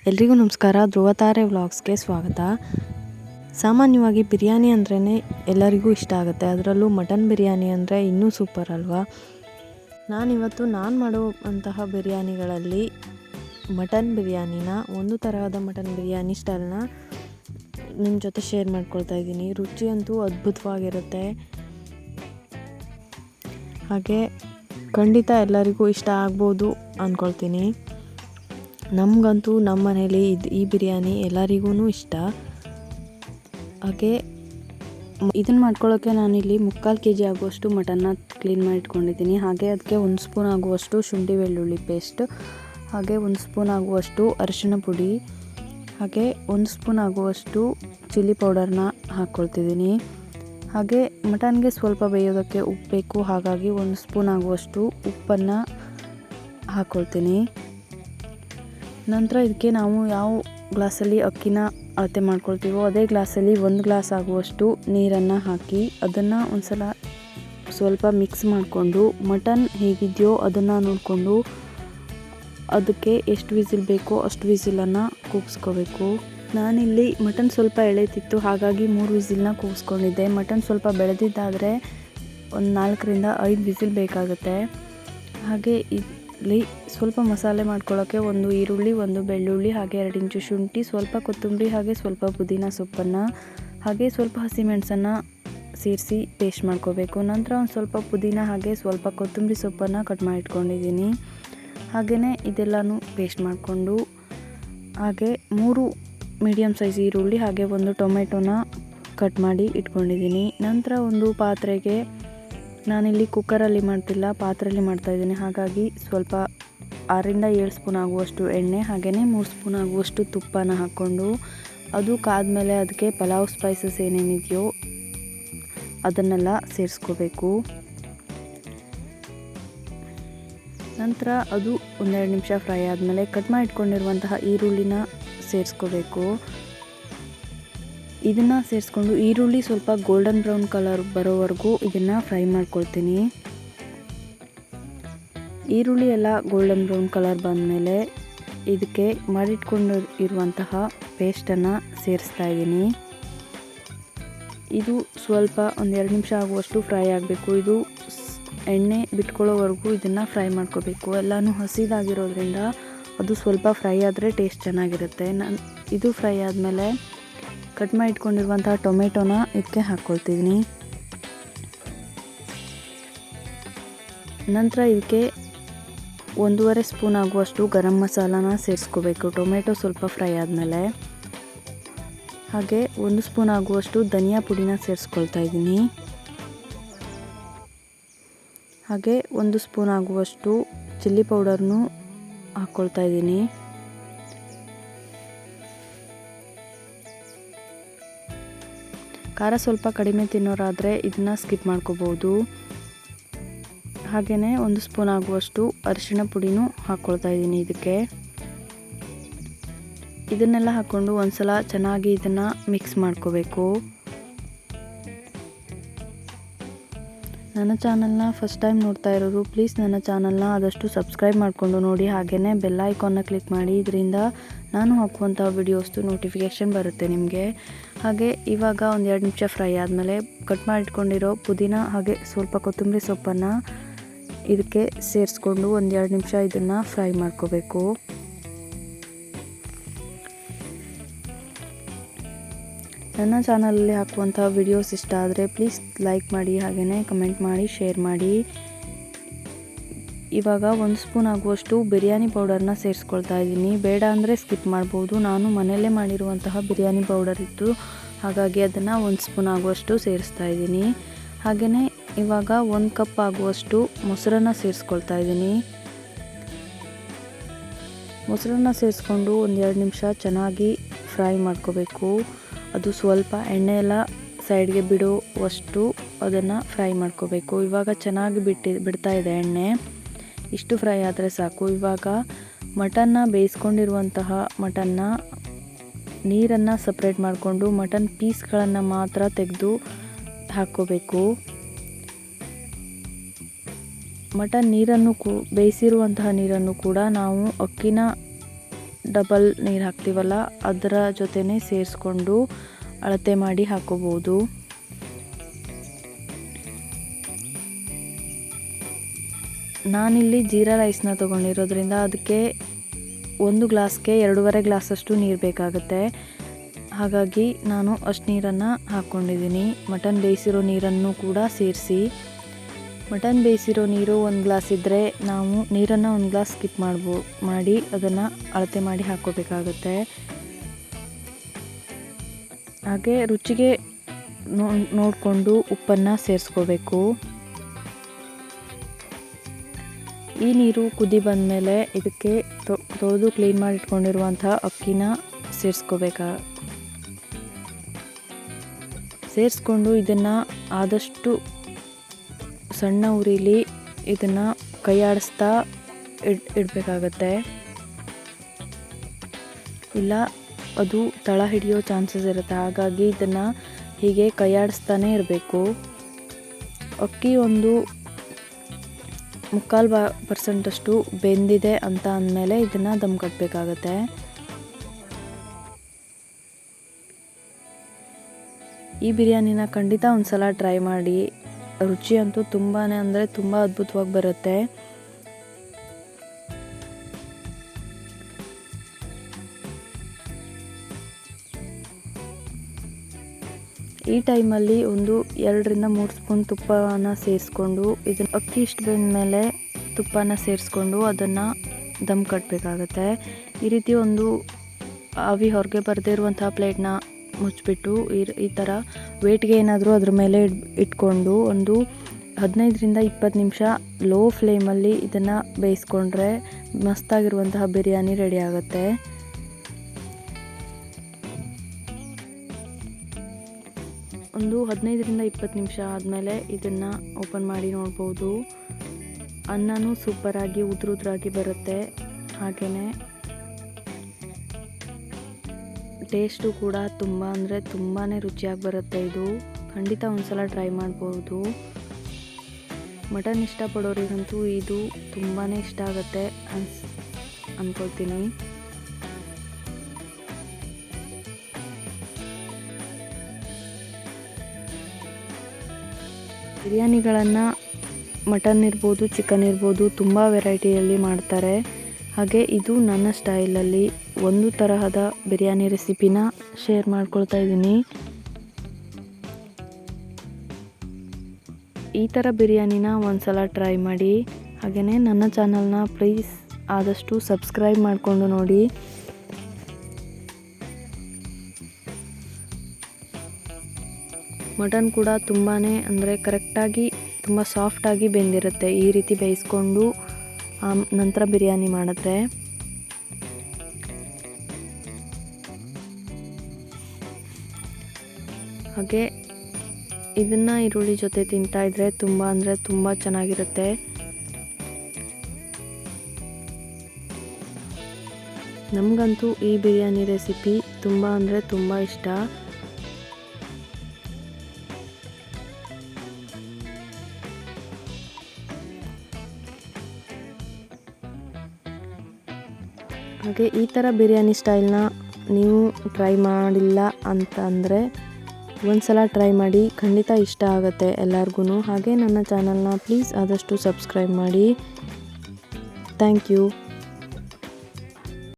ಎಲ್ರಿಗೂ ನಮಸ್ಕಾರ. ಧ್ರುವತಾರೆ ವ್ಲಾಗ್ಸ್ಗೆ ಸ್ವಾಗತ. ಸಾಮಾನ್ಯವಾಗಿ ಬಿರಿಯಾನಿ ಅಂದ್ರೇ ಎಲ್ಲರಿಗೂ ಇಷ್ಟ ಆಗುತ್ತೆ, ಅದರಲ್ಲೂ ಮಟನ್ ಬಿರಿಯಾನಿ ಅಂದರೆ ಇನ್ನೂ ಸೂಪರ್ ಅಲ್ವಾ. ನಾನಿವತ್ತು ಮಾಡುವಂತಹ ಬಿರಿಯಾನಿಗಳಲ್ಲಿ ಮಟನ್ ಬಿರಿಯಾನಿನ, ಒಂದು ತರಹದ ಮಟನ್ ಬಿರಿಯಾನಿ ಸ್ಟೈಲ್ನ ನಿಮ್ಮ ಜೊತೆ ಶೇರ್ ಮಾಡ್ಕೊಳ್ತಾ ಇದ್ದೀನಿ. ರುಚಿಯಂತೂ ಅದ್ಭುತವಾಗಿರುತ್ತೆ, ಹಾಗೆ ಖಂಡಿತ ಎಲ್ಲರಿಗೂ ಇಷ್ಟ ಆಗ್ಬೋದು ಅಂದ್ಕೊಳ್ತೀನಿ. ನಮಗಂತೂ ನಮ್ಮ ಮನೇಲಿ ಈ ಬಿರಿಯಾನಿ ಎಲ್ಲರಿಗೂ ಇಷ್ಟ. ಹಾಗೆ ಇದನ್ನು ಮಾಡ್ಕೊಳ್ಳೋಕ್ಕೆ ನಾನಿಲ್ಲಿ 3/4 kg ಆಗುವಷ್ಟು ಮಟನ್ನ ಕ್ಲೀನ್ ಮಾಡಿ ಇಟ್ಕೊಂಡಿದ್ದೀನಿ. ಹಾಗೆ ಅದಕ್ಕೆ 1 ಸ್ಪೂನ್ ಆಗುವಷ್ಟು ಶುಂಠಿ ಬೆಳ್ಳುಳ್ಳಿ ಪೇಸ್ಟ್, ಹಾಗೆ 1 ಸ್ಪೂನ್ ಆಗುವಷ್ಟು ಅರಿಶಿಣ ಪುಡಿ, ಹಾಗೆ 1 ಸ್ಪೂನ್ ಆಗುವಷ್ಟು ಚಿಲ್ಲಿ ಪೌಡರ್ನ ಹಾಕ್ಕೊಳ್ತಿದ್ದೀನಿ. ಹಾಗೆ ಮಟನ್ಗೆ ಸ್ವಲ್ಪ ಬೇಯೋದಕ್ಕೆ ಉಪ್ಪು ಬೇಕು, ಹಾಗಾಗಿ 1 ಸ್ಪೂನ್ ಆಗುವಷ್ಟು ಉಪ್ಪನ್ನು ಹಾಕ್ಕೊಳ್ತೀನಿ. ನಂತರ ಇದಕ್ಕೆ ನಾವು ಯಾವ ಗ್ಲಾಸಲ್ಲಿ ಅಕ್ಕಿನ ಅಳತೆ ಮಾಡ್ಕೊಳ್ತೀವೋ ಅದೇ ಗ್ಲಾಸಲ್ಲಿ 1 ಗ್ಲಾಸ್ ಆಗುವಷ್ಟು ನೀರನ್ನು ಹಾಕಿ ಅದನ್ನು ಒಂದ್ಸಲ ಸ್ವಲ್ಪ ಮಿಕ್ಸ್ ಮಾಡಿಕೊಂಡು, ಮಟನ್ ಹೇಗಿದೆಯೋ ಅದನ್ನು ನೋಡಿಕೊಂಡು ಅದಕ್ಕೆ ಎಷ್ಟು ವಿಸಿಲ್ ಬೇಕೋ ಅಷ್ಟು ವಿಸಿಲನ್ನು ಕೂಗಿಸ್ಕೋಬೇಕು. ನಾನಿಲ್ಲಿ ಮಟನ್ ಸ್ವಲ್ಪ ಎಳೆತಿತ್ತು, ಹಾಗಾಗಿ 3 ವಿಸಿಲ್ನ ಕೂಗಿಸ್ಕೊಂಡಿದ್ದೆ. ಮಟನ್ ಸ್ವಲ್ಪ ಬೆಳೆದಿದ್ದಾದರೆ ಒಂದು 4ರಿಂದ 5 ವಿಸಿಲ್ ಬೇಕಾಗುತ್ತೆ. ಹಾಗೆ ಇಲ್ಲಿ ಸ್ವಲ್ಪ ಮಸಾಲೆ ಮಾಡ್ಕೊಳ್ಳೋಕ್ಕೆ 1 ಈರುಳ್ಳಿ, 1 ಬೆಳ್ಳುಳ್ಳಿ, ಹಾಗೆ 2 ಇಂಚು ಶುಂಠಿ, ಸ್ವಲ್ಪ ಕೊತ್ತಂಬರಿ, ಹಾಗೆ ಸ್ವಲ್ಪ ಪುದೀನ ಸೊಪ್ಪನ್ನು, ಹಾಗೆ ಸ್ವಲ್ಪ ಹಸಿಮೆಣಸನ್ನು ಸೇರಿಸಿ ಪೇಸ್ಟ್ ಮಾಡ್ಕೋಬೇಕು. ನಂತರ ಒಂದು ಸ್ವಲ್ಪ ಪುದೀನ ಹಾಗೆ ಸ್ವಲ್ಪ ಕೊತ್ತಂಬರಿ ಸೊಪ್ಪನ್ನು ಕಟ್ ಮಾಡಿ ಇಟ್ಕೊಂಡಿದ್ದೀನಿ. ಹಾಗೆಯೇ ಇದೆಲ್ಲನೂ ಪೇಸ್ಟ್ ಮಾಡಿಕೊಂಡು, ಹಾಗೆ 3 ಮೀಡಿಯಮ್ ಸೈಜ್ ಈರುಳ್ಳಿ, ಹಾಗೆ 1 ಟೊಮೆಟೊನ ಕಟ್ ಮಾಡಿ ಇಟ್ಕೊಂಡಿದ್ದೀನಿ. ನಂತರ ಒಂದು ಪಾತ್ರೆಗೆ, ನಾನಿಲ್ಲಿ ಕುಕ್ಕರಲ್ಲಿ ಮಾಡ್ತಿಲ್ಲ, ಪಾತ್ರೆಯಲ್ಲಿ ಮಾಡ್ತಾಯಿದ್ದೀನಿ, ಹಾಗಾಗಿ ಸ್ವಲ್ಪ 6ರಿಂದ 7 ಸ್ಪೂನ್ ಆಗುವಷ್ಟು ಎಣ್ಣೆ, ಹಾಗೆಯೇ 3 ಸ್ಪೂನ್ ಆಗುವಷ್ಟು ತುಪ್ಪನ ಹಾಕ್ಕೊಂಡು, ಅದು ಕಾದ್ಮೇಲೆ ಅದಕ್ಕೆ ಪಲಾವ್ ಸ್ಪೈಸಸ್ ಏನೇನಿದೆಯೋ ಅದನ್ನೆಲ್ಲ ಸೇರಿಸ್ಕೋಬೇಕು. ನಂತರ ಅದು 1-2 ನಿಮಿಷ ಫ್ರೈ ಆದಮೇಲೆ ಕಟ್ ಮಾಡಿ ಇಟ್ಕೊಂಡಿರುವಂತಹ ಈರುಳ್ಳಿನ ಸೇರಿಸ್ಕೋಬೇಕು. ಇದನ್ನು ಸೇರಿಸ್ಕೊಂಡು ಈರುಳ್ಳಿ ಸ್ವಲ್ಪ ಗೋಲ್ಡನ್ ಬ್ರೌನ್ ಕಲರ್ ಬರೋವರೆಗೂ ಇದನ್ನು ಫ್ರೈ ಮಾಡ್ಕೊಳ್ತೀನಿ. ಈರುಳ್ಳಿ ಎಲ್ಲ ಗೋಲ್ಡನ್ ಬ್ರೌನ್ ಕಲರ್ ಬಂದಮೇಲೆ ಇದಕ್ಕೆ ಮಾಡಿಟ್ಕೊಂಡು ಇರುವಂತಹ ಪೇಸ್ಟನ್ನು ಸೇರಿಸ್ತಾ ಇದ್ದೀನಿ. ಇದು ಸ್ವಲ್ಪ 1-2 ನಿಮಿಷ ಆಗುವಷ್ಟು ಫ್ರೈ ಆಗಬೇಕು. ಇದು ಎಣ್ಣೆ ಬಿಟ್ಕೊಳ್ಳೋವರೆಗೂ ಇದನ್ನು ಫ್ರೈ ಮಾಡ್ಕೋಬೇಕು. ಎಲ್ಲನೂ ಹಸಿದಾಗಿರೋದ್ರಿಂದ ಅದು ಸ್ವಲ್ಪ ಫ್ರೈ ಆದರೆ ಟೇಸ್ಟ್ ಚೆನ್ನಾಗಿರುತ್ತೆ. ಇದು ಫ್ರೈ ಆದಮೇಲೆ ಕಟ್ ಮಾಡಿ ಇಟ್ಕೊಂಡಿರುವಂತಹ ಟೊಮೆಟೊನ ಇದಕ್ಕೆ ಹಾಕ್ಕೊಳ್ತಿದ್ದೀನಿ. ನಂತರ ಇದಕ್ಕೆ 1.5 ಸ್ಪೂನ್ ಆಗುವಷ್ಟು ಗರಂ ಮಸಾಲಾನ ಸೇರಿಸ್ಕೋಬೇಕು ಟೊಮೆಟೊ ಸ್ವಲ್ಪ ಫ್ರೈ ಆದಮೇಲೆ. ಹಾಗೆ 1 ಸ್ಪೂನ್ ಆಗುವಷ್ಟು ಧನಿಯಾ ಪುಡಿನ ಸೇರಿಸ್ಕೊಳ್ತಾ ಇದ್ದೀನಿ. ಹಾಗೆ 1 ಸ್ಪೂನ್ ಆಗುವಷ್ಟು ಚಿಲ್ಲಿ ಪೌಡರ್ನು ಹಾಕ್ಕೊಳ್ತಾ ಇದ್ದೀನಿ. ಖಾರ ಸ್ವಲ್ಪ ಕಡಿಮೆ ತಿನ್ನೋರಾದರೆ ಇದನ್ನು ಸ್ಕಿಪ್ ಮಾಡ್ಕೋಬೋದು. ಹಾಗೆಯೇ 1 ಸ್ಪೂನ್ ಆಗುವಷ್ಟು ಅರಿಶಿಣ ಪುಡಿನೂ ಹಾಕ್ಕೊಳ್ತಾ ಇದ್ದೀನಿ ಇದಕ್ಕೆ. ಇದನ್ನೆಲ್ಲ ಹಾಕ್ಕೊಂಡು ಒಂದ್ಸಲ ಚೆನ್ನಾಗಿ ಇದನ್ನು ಮಿಕ್ಸ್ ಮಾಡ್ಕೋಬೇಕು. ನನ್ನ ಚಾನಲ್ನ ಫಸ್ಟ್ ಟೈಮ್ ನೋಡ್ತಾ ಇರೋರು ಪ್ಲೀಸ್ ನನ್ನ ಚಾನಲ್ನ ಆದಷ್ಟು ಸಬ್ಸ್ಕ್ರೈಬ್ ಮಾಡಿಕೊಂಡು ನೋಡಿ, ಹಾಗೆಯೇ ಬೆಲ್ ಐಕಾನ್ನ ಕ್ಲಿಕ್ ಮಾಡಿ. ಇದರಿಂದ ನಾನು ಹಾಕುವಂಥ ವಿಡಿಯೋಸ್ದು ನೋಟಿಫಿಕೇಷನ್ ಬರುತ್ತೆ ನಿಮಗೆ. ಹಾಗೆ ಇವಾಗ 1-2 ನಿಮಿಷ ಫ್ರೈ ಆದಮೇಲೆ ಕಟ್ ಮಾಡಿ ಇಟ್ಕೊಂಡಿರೋ ಪುದೀನ ಹಾಗೆ ಸ್ವಲ್ಪ ಕೊತ್ತಂಬರಿ ಸೊಪ್ಪನ್ನು ಇದಕ್ಕೆ ಸೇರಿಸ್ಕೊಂಡು 1-2 ನಿಮಿಷ ಇದನ್ನು ಫ್ರೈ ಮಾಡ್ಕೋಬೇಕು. ನನ್ನ ಚಾನಲಲ್ಲಿ ಹಾಕುವಂಥ ವಿಡಿಯೋಸ್ ಇಷ್ಟ ಆದರೆ ಪ್ಲೀಸ್ ಲೈಕ್ ಮಾಡಿ, ಹಾಗೆಯೇ ಕಮೆಂಟ್ ಮಾಡಿ, ಶೇರ್ ಮಾಡಿ. ಇವಾಗ 1 ಸ್ಪೂನ್ ಆಗುವಷ್ಟು ಬಿರಿಯಾನಿ ಪೌಡರ್ನ ಸೇರಿಸ್ಕೊಳ್ತಾ ಇದ್ದೀನಿ. ಬೇಡ ಅಂದರೆ ಸ್ಕಿಪ್ ಮಾಡ್ಬೋದು. ನಾನು ಮನೆಯಲ್ಲೇ ಮಾಡಿರುವಂತಹ ಬಿರಿಯಾನಿ ಪೌಡರ್ ಇತ್ತು, ಹಾಗಾಗಿ ಅದನ್ನು 1 ಸ್ಪೂನ್ ಆಗುವಷ್ಟು ಸೇರಿಸ್ತಾ ಇದ್ದೀನಿ. ಹಾಗೆಯೇ ಇವಾಗ 1 ಕಪ್ ಆಗುವಷ್ಟು ಮೊಸರನ್ನ ಸೇರಿಸ್ಕೊಳ್ತಾ ಇದ್ದೀನಿ. ಮೊಸರನ್ನ ಸೇರಿಸ್ಕೊಂಡು 1-2 ನಿಮಿಷ ಚೆನ್ನಾಗಿ ಫ್ರೈ ಮಾಡ್ಕೋಬೇಕು. ಅದು ಸ್ವಲ್ಪ ಎಣ್ಣೆ ಎಲ್ಲ ಸೈಡ್ಗೆ ಬಿಡುವಷ್ಟು ಅದನ್ನು ಫ್ರೈ ಮಾಡ್ಕೋಬೇಕು. ಇವಾಗ ಚೆನ್ನಾಗಿ ಬಿಡ್ತಾ ಇದೆ ಎಣ್ಣೆ. ಇಷ್ಟು ಫ್ರೈ ಆದರೆ ಸಾಕು. ಇವಾಗ ಮಟನ್ನ ಬೇಯಿಸ್ಕೊಂಡಿರುವಂತಹ ಮಟನ್ನ ನೀರನ್ನು ಸಪ್ರೇಟ್ ಮಾಡಿಕೊಂಡು ಮಟನ್ ಪೀಸ್ಗಳನ್ನು ಮಾತ್ರ ತೆಗೆದು ಹಾಕ್ಕೋಬೇಕು. ಮಟನ್ ನೀರನ್ನು ಬೇಯಿಸಿರುವಂತಹ ನೀರನ್ನು ಕೂಡ ನಾವು ಅಕ್ಕಿನ ಡಬಲ್ ನೀರು ಹಾಕ್ತೀವಲ್ಲ ಅದರ ಜೊತೆನೇ ಸೇರಿಸ್ಕೊಂಡು ಅಳತೆ ಮಾಡಿ ಹಾಕೋಬೋದು. ನಾನಿಲ್ಲಿ ಜೀರಾ ರೈಸ್ನ ತೊಗೊಂಡಿರೋದ್ರಿಂದ ಅದಕ್ಕೆ 1 ಗ್ಲಾಸ್ಗೆ 2.5 ಗ್ಲಾಸಷ್ಟು ನೀರು ಬೇಕಾಗುತ್ತೆ. ಹಾಗಾಗಿ ನಾನು ಅಷ್ಟು ನೀರನ್ನು ಹಾಕ್ಕೊಂಡಿದ್ದೀನಿ. ಮಟನ್ ಬೇಯಿಸಿರೋ ನೀರನ್ನು ಕೂಡ ಸೇರಿಸಿ. ಮಟನ್ ಬೇಯಿಸಿರೋ ನೀರು 1 ಗ್ಲಾಸ್ ಇದ್ದರೆ ನಾವು ನೀರನ್ನು 1 ಗ್ಲಾಸ್ ಸ್ಕಿಪ್ ಮಾಡಿ ಅದನ್ನು ಅಳತೆ ಮಾಡಿ ಹಾಕ್ಕೋಬೇಕಾಗುತ್ತೆ. ಹಾಗೆ ರುಚಿಗೆ ನೋಡಿಕೊಂಡು ಉಪ್ಪನ್ನು ಸೇರಿಸ್ಕೋಬೇಕು. ಈ ನೀರು ಕುದಿ ಬಂದಮೇಲೆ ಇದಕ್ಕೆ ತೊಳೆದು ಕ್ಲೀನ್ ಮಾಡಿ ಇಟ್ಕೊಂಡಿರುವಂಥ ಅಕ್ಕಿನ ಸೇರಿಸ್ಕೊಂಡು ಇದನ್ನು ಆದಷ್ಟು ಸಣ್ಣ ಉರಿಲಿ ಇದನ್ನು ಕೈ ಆಡಿಸ್ತಾ ಇಡಬೇಕಾಗತ್ತೆ. ಇಲ್ಲ ಅದು ತಳ ಹಿಡಿಯೋ ಚಾನ್ಸಸ್ ಇರುತ್ತೆ. ಹಾಗಾಗಿ ಇದನ್ನು ಹೀಗೆ ಕೈ ಆಡಿಸ್ತಾನೆ ಇರಬೇಕು. ಅಕ್ಕಿ ಒಂದು 3/4% ಬೆಂದಿದೆ ಅಂತ ಅಂದಮೇಲೆ ಇದನ್ನು ದಮ್ ಕಟ್ಟಬೇಕಾಗತ್ತೆ. ಈ ಬಿರಿಯಾನಿನ ಖಂಡಿತ ಒಂದ್ಸಲ ಟ್ರೈ ಮಾಡಿ. ರುಚಿ ಅಂತೂ ತುಂಬಾ ಅಂದರೆ ತುಂಬ ಅದ್ಭುತವಾಗಿ ಬರುತ್ತೆ. ಈ ಟೈಮಲ್ಲಿ ಒಂದು 2-3 ಸ್ಪೂನ್ ತುಪ್ಪವನ್ನು ಸೇರಿಸ್ಕೊಂಡು ಇದನ್ನು ಅಕ್ಕಿ ಇಷ್ಟು ಬೆಂದಮೇಲೆ ತುಪ್ಪನ ಸೇರಿಸ್ಕೊಂಡು ಅದನ್ನು ದಮ್ ಕಟ್ಟಬೇಕಾಗತ್ತೆ. ಈ ರೀತಿ ಒಂದು ಆವಿ ಹೊರಗೆ ಬರದೇ ಇರುವಂಥ ಪ್ಲೇಟ್ನ ಮುಚ್ಚಿಬಿಟ್ಟು ಈ ಥರ ವೇಟ್ಗೆ ಏನಾದರೂ ಅದ್ರ ಮೇಲೆ ಇಟ್ಕೊಂಡು ಒಂದು 15-20 ನಿಮಿಷ ಲೋ ಫ್ಲೇಮಲ್ಲಿ ಇದನ್ನು ಬೇಯಿಸ್ಕೊಂಡ್ರೆ ಮಸ್ತಾಗಿರುವಂತಹ ಬಿರಿಯಾನಿ ರೆಡಿ ಆಗುತ್ತೆ. ಒಂದು 15-20 ನಿಮಿಷ ಆದಮೇಲೆ ಇದನ್ನು ಓಪನ್ ಮಾಡಿ ನೋಡ್ಬೋದು. ಅನ್ನನೂ ಸೂಪರಾಗಿ ಉದುರಾಗಿ ಬರುತ್ತೆ. ಹಾಗೆಯೇ ಟೇಸ್ಟು ಕೂಡ ತುಂಬ ಅಂದರೆ ತುಂಬಾ ರುಚಿಯಾಗಿ ಬರುತ್ತೆ. ಇದು ಖಂಡಿತ ಒಂದ್ಸಲ ಟ್ರೈ ಮಾಡ್ಬೋದು. ಮಟನ್ ಇಷ್ಟಪಡೋರಿಗಂತೂ ಇದು ತುಂಬಾ ಇಷ್ಟ ಆಗುತ್ತೆ ಅಂದ್ಕೊಳ್ತೀನಿ. ಬಿರಿಯಾನಿಗಳನ್ನು ಮಟನ್ ಇರ್ಬೋದು, ಚಿಕನ್ ಇರ್ಬೋದು, ತುಂಬ ವೆರೈಟಿಯಲ್ಲಿ ಮಾಡ್ತಾರೆ. ಹಾಗೆ ಇದು ನನ್ನ ಸ್ಟೈಲಲ್ಲಿ ಒಂದು ತರಹದ ಬಿರಿಯಾನಿ ರೆಸಿಪಿನ ಶೇರ್ ಮಾಡ್ಕೊಳ್ತಾ ಇದ್ದೀನಿ. ಈ ಥರ ಬಿರಿಯಾನಿನ ಒಂದ್ಸಲ ಟ್ರೈ ಮಾಡಿ. ಹಾಗೆಯೇ ನನ್ನ ಚಾನಲ್ನ ಪ್ಲೀಸ್ ಆದಷ್ಟು ಸಬ್ಸ್ಕ್ರೈಬ್ ಮಾಡಿಕೊಂಡು ನೋಡಿ. ಮಟನ್ ಕೂಡ ತುಂಬಾ ಅಂದರೆ ಕರೆಕ್ಟಾಗಿ ತುಂಬ ಸಾಫ್ಟಾಗಿ ಬೆಂದಿರುತ್ತೆ. ಈ ರೀತಿ ಬೇಯಿಸ್ಕೊಂಡು ನಂತರ ಬಿರಿಯಾನಿ ಮಾಡಿದ್ರೆ. ಹಾಗೆ ಇದನ್ನು ಈರುಳ್ಳಿ ಜೊತೆ ತಿಂತಾಯಿದ್ರೆ ತುಂಬ ಅಂದರೆ ತುಂಬ ಚೆನ್ನಾಗಿರುತ್ತೆ. ನಮಗಂತೂ ಈ ಬಿರಿಯಾನಿ ರೆಸಿಪಿ ತುಂಬ ಅಂದರೆ ತುಂಬ ಇಷ್ಟ. ಹಾಗೆ ಈ ಥರ ಬಿರಿಯಾನಿ ಸ್ಟೈಲ್ನ ನೀವು ಟ್ರೈ ಮಾಡಿಲ್ಲ ಅಂತಂದರೆ ಒಂದ್ಸಲ ಟ್ರೈ ಮಾಡಿ. ಖಂಡಿತ ಇಷ್ಟ ಆಗುತ್ತೆ ಎಲ್ಲರಿಗೂ. ಹಾಗೆ ನನ್ನ ಚಾನಲ್ನ ಪ್ಲೀಸ್ ಆದಷ್ಟು ಸಬ್ಸ್ಕ್ರೈಬ್ ಮಾಡಿ. Thank you.